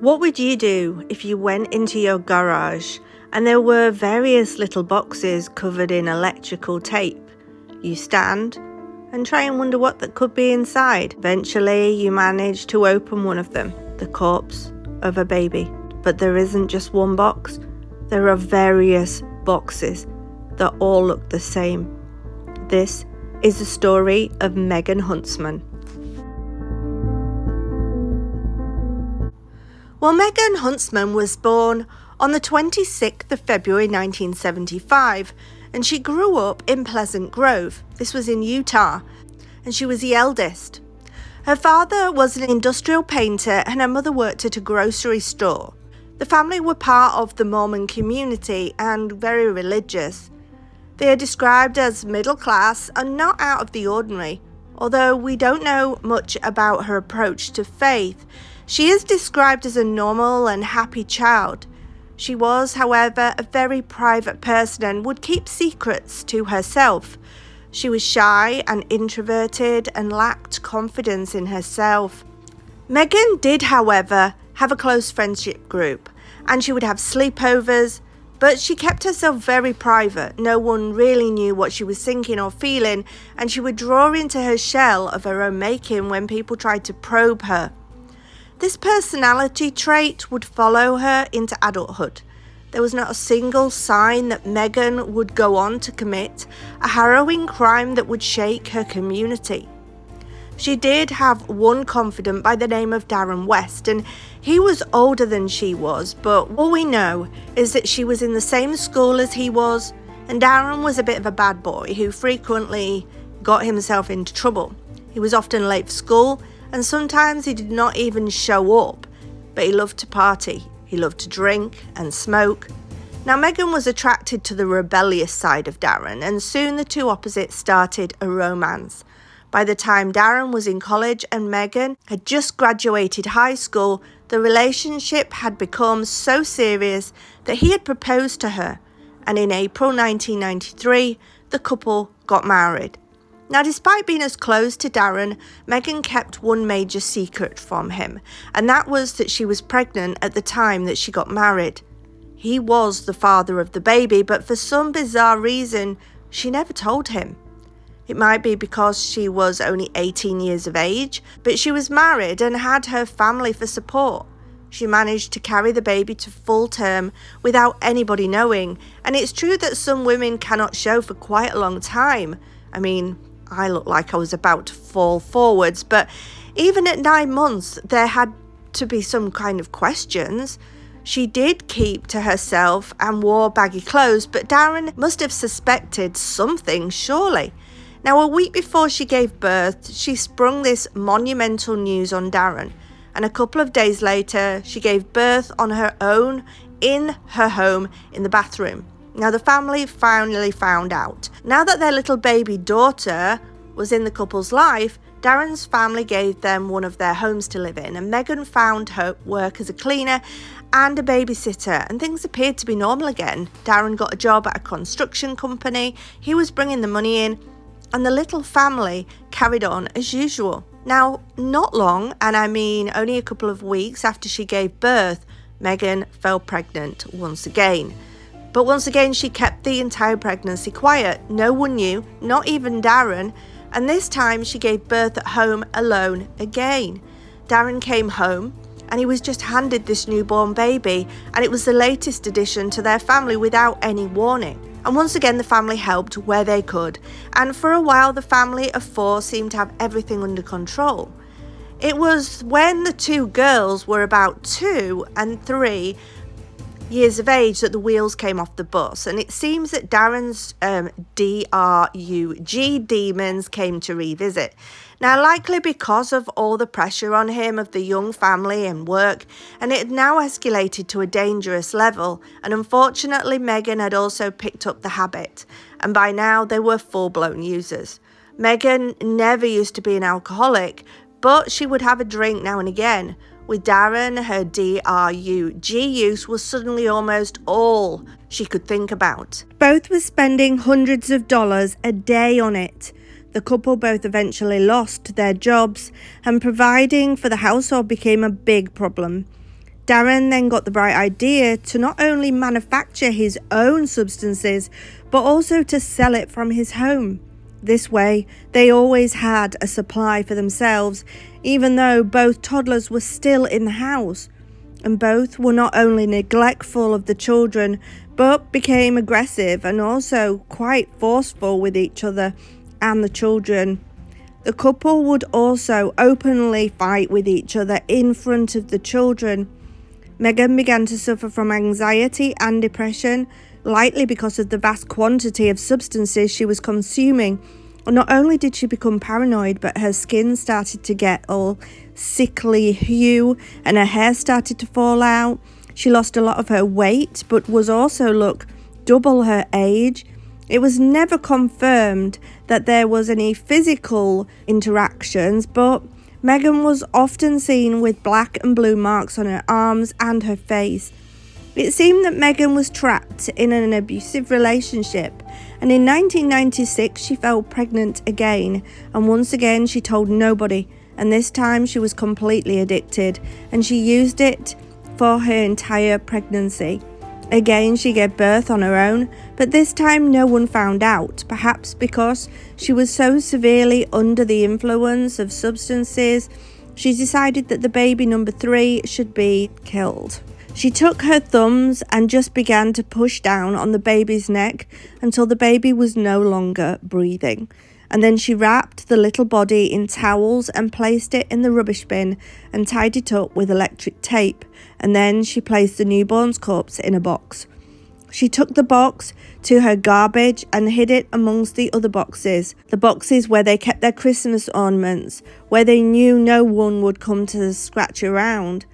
What would you do if you went into your garage and there were various little boxes covered in electrical tape? You stand and try and wonder what that could be inside. Eventually, you manage to open one of them, the corpse of a baby. But there isn't just one box. There are various boxes that all look the same. This is the story of Megan Huntsman. Well, Megan Huntsman was born on the 26th of February 1975, and she grew up in Pleasant Grove. This was in Utah, and she was the eldest. Her father was an industrial painter and her mother worked at a grocery store. The family were part of the Mormon community and very religious. They are described as middle class and not out of the ordinary. Although we don't know much about her approach to faith, she is described as a normal and happy child. She was, however, a very private person and would keep secrets to herself. She was shy and introverted and lacked confidence in herself. Megan did, however, have a close friendship group, and she would have sleepovers, but she kept herself very private. No one really knew what she was thinking or feeling, and she would draw into her shell of her own making when people tried to probe her. This personality trait would follow her into adulthood. There was not a single sign that Megan would go on to commit a harrowing crime that would shake her community. She did have one confidant by the name of Darren West, and he was older than she was, but all we know is that she was in the same school as he was, and Darren was a bit of a bad boy who frequently got himself into trouble. He was often late for school, and sometimes he did not even show up, but he loved to party. He loved to drink and smoke. Now, Megan was attracted to the rebellious side of Darren, and soon the two opposites started a romance. By the time Darren was in college and Megan had just graduated high school, the relationship had become so serious that he had proposed to her, and in April 1993, the couple got married. Now, despite being as close to Darren, Megan kept one major secret from him, and that was that she was pregnant at the time that she got married. He was the father of the baby, but for some bizarre reason, she never told him. It might be because she was only 18 years of age, but she was married and had her family for support. She managed to carry the baby to full term without anybody knowing, and it's true that some women cannot show for quite a long time. I mean, I looked like I was about to fall forwards, but even at 9 months, there had to be some kind of questions. She did keep to herself and wore baggy clothes, but Darren must have suspected something, surely. Now, a week before she gave birth, she sprung this monumental news on Darren, and a couple of days later, she gave birth on her own in her home in the bathroom. Now, the family finally found out. Now that their little baby daughter was in the couple's life, Darren's family gave them one of their homes to live in, and Megan found her work as a cleaner and a babysitter, and things appeared to be normal again. Darren got a job at a construction company, he was bringing the money in, and the little family carried on as usual. Now, not long, and I mean only a couple of weeks after she gave birth, Megan fell pregnant once again. But once again, she kept the entire pregnancy quiet. No one knew, not even Darren, and this time she gave birth at home alone again. Darren came home, and he was just handed this newborn baby, and it was the latest addition to their family without any warning. And once again, the family helped where they could, and for a while the family of 4 seemed to have everything under control. It was when the 2 girls were about 2 and 3 years of age that the wheels came off the bus, and it seems that Darren's DRUG demons came to revisit. Now, likely because of all the pressure on him of the young family and work, and it had now escalated to a dangerous level, and unfortunately Megan had also picked up the habit, and by now they were full-blown users. Megan never used to be an alcoholic, but she would have a drink now and again. With Darren, her DRUG use was suddenly almost all she could think about. Both were spending hundreds of dollars a day on it. The couple both eventually lost their jobs, and providing for the household became a big problem. Darren then got the bright idea to not only manufacture his own substances, but also to sell it from his home. This way, they always had a supply for themselves, even though both toddlers were still in the house. And both were not only neglectful of the children, but became aggressive and also quite forceful with each other and the children. The couple would also openly fight with each other in front of the children. Megan began to suffer from anxiety and depression, likely because of the vast quantity of substances she was consuming. And not only did she become paranoid, but her skin started to get all sickly hue and her hair started to fall out. She lost a lot of her weight, but was also double her age. It was never confirmed that there was any physical interactions, but Megan was often seen with black and blue marks on her arms and her face. It seemed that Megan was trapped in an abusive relationship, and in 1996 she fell pregnant again, and once again she told nobody, and this time she was completely addicted, and she used it for her entire pregnancy. Again, she gave birth on her own, but this time no one found out, perhaps because she was so severely under the influence of substances. She decided that the baby number 3 should be killed. She took her thumbs and just began to push down on the baby's neck until the baby was no longer breathing. And then she wrapped the little body in towels and placed it in the rubbish bin and tied it up with electric tape. And then she placed the newborn's corpse in a box. She took the box to her garbage and hid it amongst the other boxes. The boxes where they kept their Christmas ornaments, where they knew no one would come to scratch around.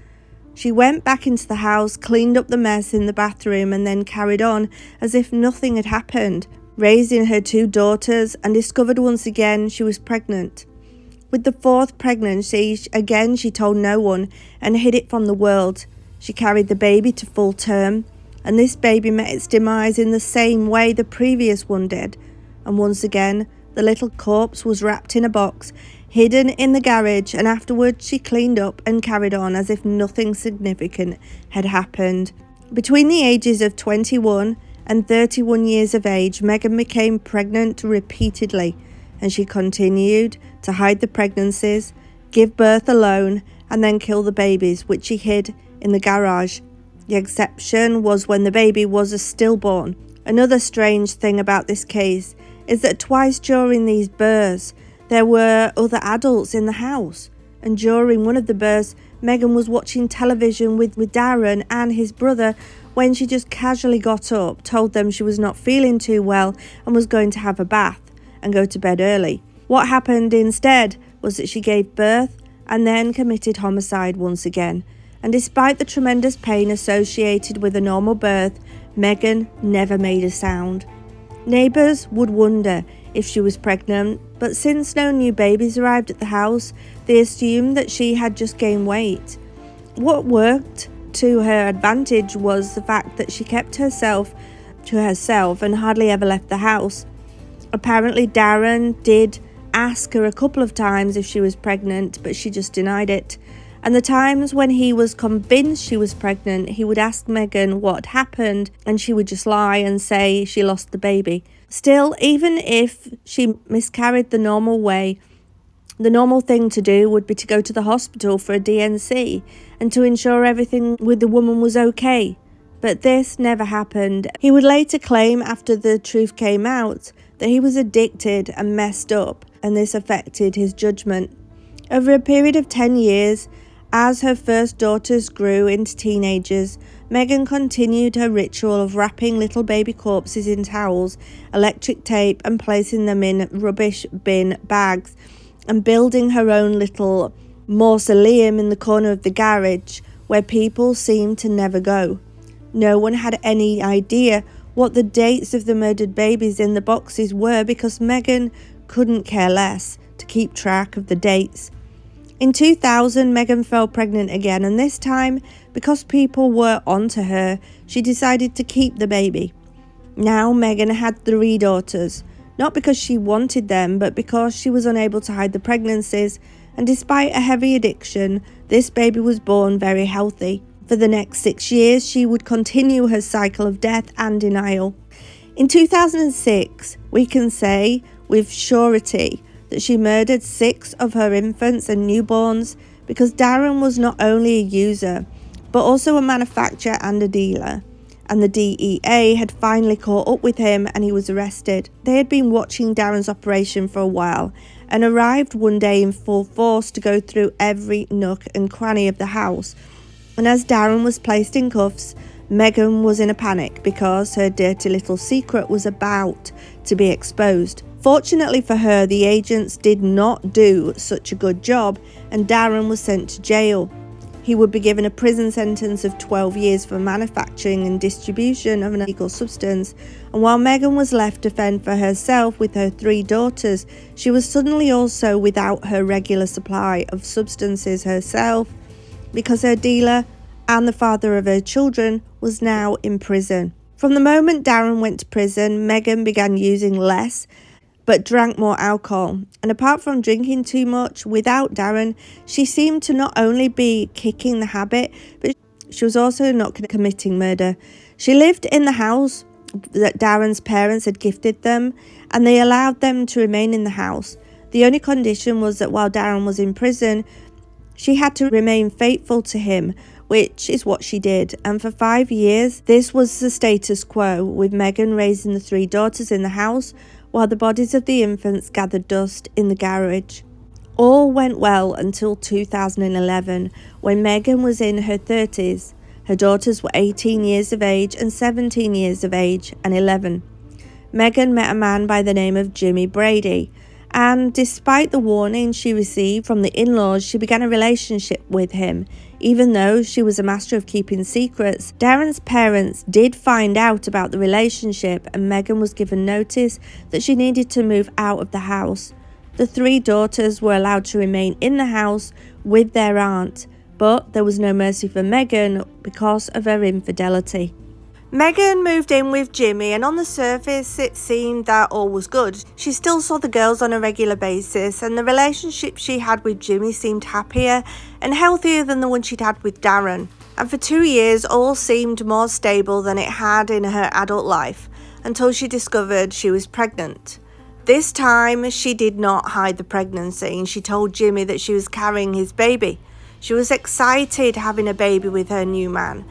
She went back into the house, cleaned up the mess in the bathroom, and then carried on as if nothing had happened, raising her 2 daughters, and discovered once again she was pregnant. With the 4th pregnancy, again she told no one and hid it from the world. She carried the baby to full term, and this baby met its demise in the same way the previous one did. And once again, the little corpse was wrapped in a box, hidden in the garage, and afterwards she cleaned up and carried on as if nothing significant had happened. Between the ages of 21 and 31 years of age, Megan became pregnant repeatedly, and she continued to hide the pregnancies, give birth alone, and then kill the babies, which she hid in the garage. The exception was when the baby was a stillborn. Another strange thing about this case is that twice during these births, there were other adults in the house, and during one of the births, Megan was watching television with Darren and his brother when she just casually got up, told them she was not feeling too well and was going to have a bath and go to bed early. What happened instead was that she gave birth and then committed homicide once again. And despite the tremendous pain associated with a normal birth, Megan never made a sound. Neighbours would wonder if she was pregnant, but since no new babies arrived at the house, they assumed that she had just gained weight. What worked to her advantage was the fact that she kept herself to herself and hardly ever left the house. Apparently Darren did ask her a couple of times if she was pregnant, but she just denied it. And the times when he was convinced she was pregnant, he would ask Megan what happened, and she would just lie and say she lost the baby. Still, even if she miscarried the normal way, the normal thing to do would be to go to the hospital for a DNC and to ensure everything with the woman was okay. But this never happened. He would later claim, after the truth came out, that he was addicted and messed up, and this affected his judgment. Over a period of 10 years, as her first daughters grew into teenagers, Megan continued her ritual of wrapping little baby corpses in towels, electric tape, and placing them in rubbish bin bags, and building her own little mausoleum in the corner of the garage where people seemed to never go. No one had any idea what the dates of the murdered babies in the boxes were because Megan couldn't care less to keep track of the dates. In 2000, Megan fell pregnant again, and this time, because people were onto her, she decided to keep the baby. Now Megan had 3 daughters, not because she wanted them, but because she was unable to hide the pregnancies, and despite a heavy addiction, this baby was born very healthy. For the next 6 years, she would continue her cycle of death and denial. In 2006, we can say with surety that she murdered 6 of her infants and newborns because Darren was not only a user, but also a manufacturer and a dealer. And the DEA had finally caught up with him and he was arrested. They had been watching Darren's operation for a while and arrived one day in full force to go through every nook and cranny of the house. And as Darren was placed in cuffs, Megan was in a panic because her dirty little secret was about to be exposed. Fortunately for her, the agents did not do such a good job and Darren was sent to jail. He would be given a prison sentence of 12 years for manufacturing and distribution of an illegal substance. And while Megan was left to fend for herself with her 3 daughters, she was suddenly also without her regular supply of substances herself because her dealer and the father of her children was now in prison. From the moment Darren went to prison, Megan began using less but drank more alcohol. And apart from drinking too much without Darren, she seemed to not only be kicking the habit, but she was also not committing murder. She lived in the house that Darren's parents had gifted them, and they allowed them to remain in the house. The only condition was that while Darren was in prison, she had to remain faithful to him, which is what she did. And for 5 years, this was the status quo, with Megan raising the 3 daughters in the house, while the bodies of the infants gathered dust in the garage. All went well until 2011, when Megan was in her 30s. Her daughters were 18 years of age and 17 years of age and 11. Megan met a man by the name of Jimmy Brady, and despite the warning she received from the in-laws, she began a relationship with him. Even though she was a master of keeping secrets, Darren's parents did find out about the relationship and Megan was given notice that she needed to move out of the house. The 3 daughters were allowed to remain in the house with their aunt, but there was no mercy for Megan because of her infidelity. Megan moved in with Jimmy, and on the surface it seemed that all was good. She still saw the girls on a regular basis, and the relationship she had with Jimmy seemed happier and healthier than the one she'd had with Darren. And for 2 years all seemed more stable than it had in her adult life, until she discovered she was pregnant. This time she did not hide the pregnancy, and she told Jimmy that she was carrying his baby. She was excited having a baby with her new man.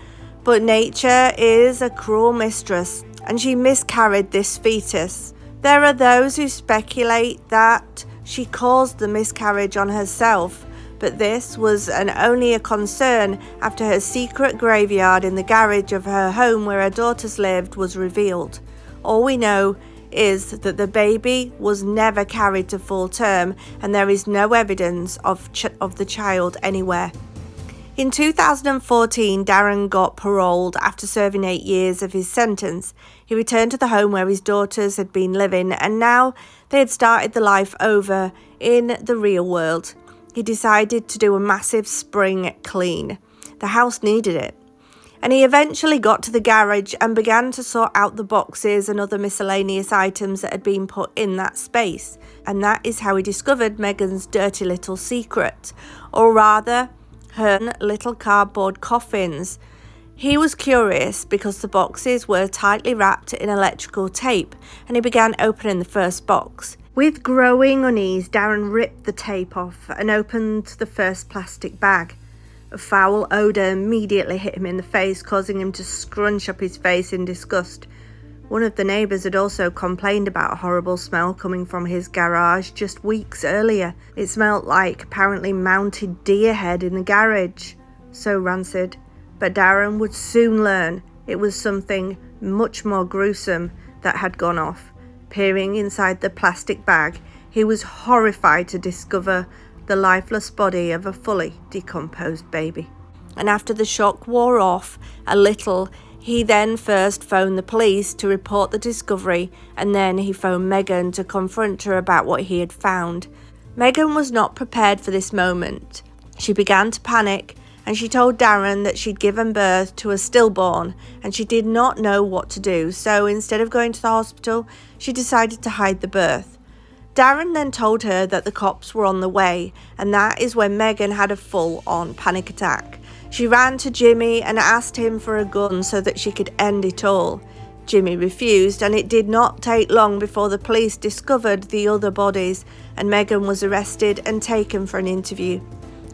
But nature is a cruel mistress, and she miscarried this fetus. There are those who speculate that she caused the miscarriage on herself, but this was only a concern after her secret graveyard in the garage of her home where her daughters lived was revealed. All we know is that the baby was never carried to full term, and there is no evidence of the child anywhere. In 2014, Darren got paroled after serving 8 years of his sentence. He returned to the home where his daughters had been living, and now they had started the life over in the real world. He decided to do a massive spring clean. The house needed it. And he eventually got to the garage and began to sort out the boxes and other miscellaneous items that had been put in that space. And that is how he discovered Megan's dirty little secret, or rather, her little cardboard coffins. He was curious because the boxes were tightly wrapped in electrical tape, and he began opening the first box. With growing unease, Darren ripped the tape off and opened the first plastic bag. A foul odour immediately hit him in the face, causing him to scrunch up his face in disgust. One of the neighbours had also complained about a horrible smell coming from his garage just weeks earlier. It smelled like apparently mounted deer head in the garage. So rancid. But Darren would soon learn it was something much more gruesome that had gone off. Peering inside the plastic bag, he was horrified to discover the lifeless body of a fully decomposed baby. And after the shock wore off a little, he then first phoned the police to report the discovery, and then he phoned Megan to confront her about what he had found. Megan was not prepared for this moment. She began to panic, and she told Darren that she'd given birth to a stillborn and she did not know what to do, so instead of going to the hospital, she decided to hide the birth. Darren then told her that the cops were on the way, and that is when Megan had a full-on panic attack. She ran to Jimmy and asked him for a gun so that she could end it all. Jimmy refused, and it did not take long before the police discovered the other bodies, and Megan was arrested and taken for an interview.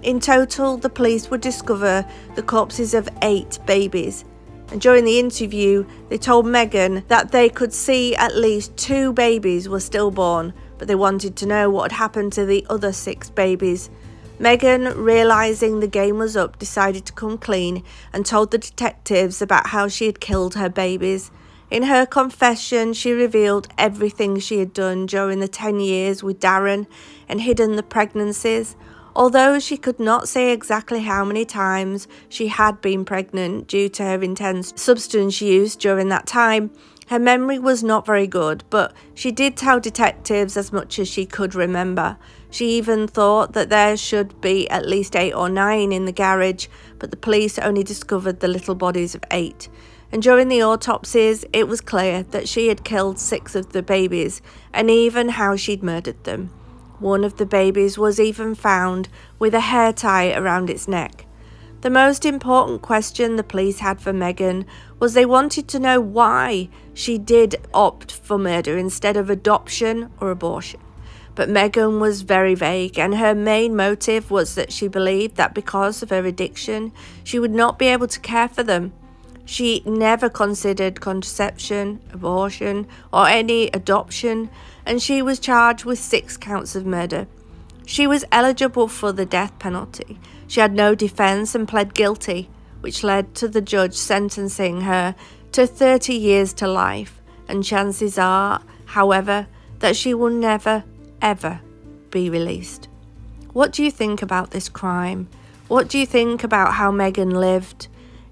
In total, the police would discover the corpses of 8 babies. And during the interview, they told Megan that they could see at least 2 babies were stillborn, but they wanted to know what had happened to the other 6 babies. Megan, realising the game was up, decided to come clean and told the detectives about how she had killed her babies. In her confession, she revealed everything she had done during the 10 years with Darren and hidden the pregnancies. Although she could not say exactly how many times she had been pregnant due to her intense substance use during that time, her memory was not very good, but she did tell detectives as much as she could remember. She even thought that there should be at least 8 or 9 in the garage, but the police only discovered the little bodies of 8. And during the autopsies, it was clear that she had killed 6 of the babies, and even how she'd murdered them. One of the babies was even found with a hair tie around its neck. The most important question the police had for Megan was they wanted to know why she did opt for murder instead of adoption or abortion. But Megan was very vague, and her main motive was that she believed that because of her addiction, she would not be able to care for them. She never considered contraception, abortion, or any adoption, and she was charged with 6 counts of murder. She was eligible for the death penalty. She had no defense and pled guilty, which led to the judge sentencing her to 30 years to life. And chances are, however, that she will never, ever be released. What do you think about this crime? What do you think about how Megan lived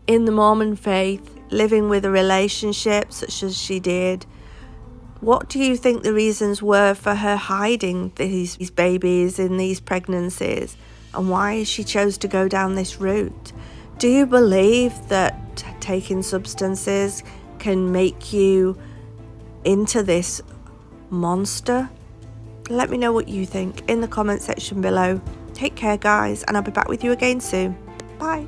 in the Mormon faith, living with a relationship such as she did? What do you think the reasons were for her hiding these babies in these pregnancies, and why she chose to go down this route? Do you believe that taking substances can make you into this monster? Let me know what you think in the comment section below. Take care, guys, and I'll be back with you again soon. Bye.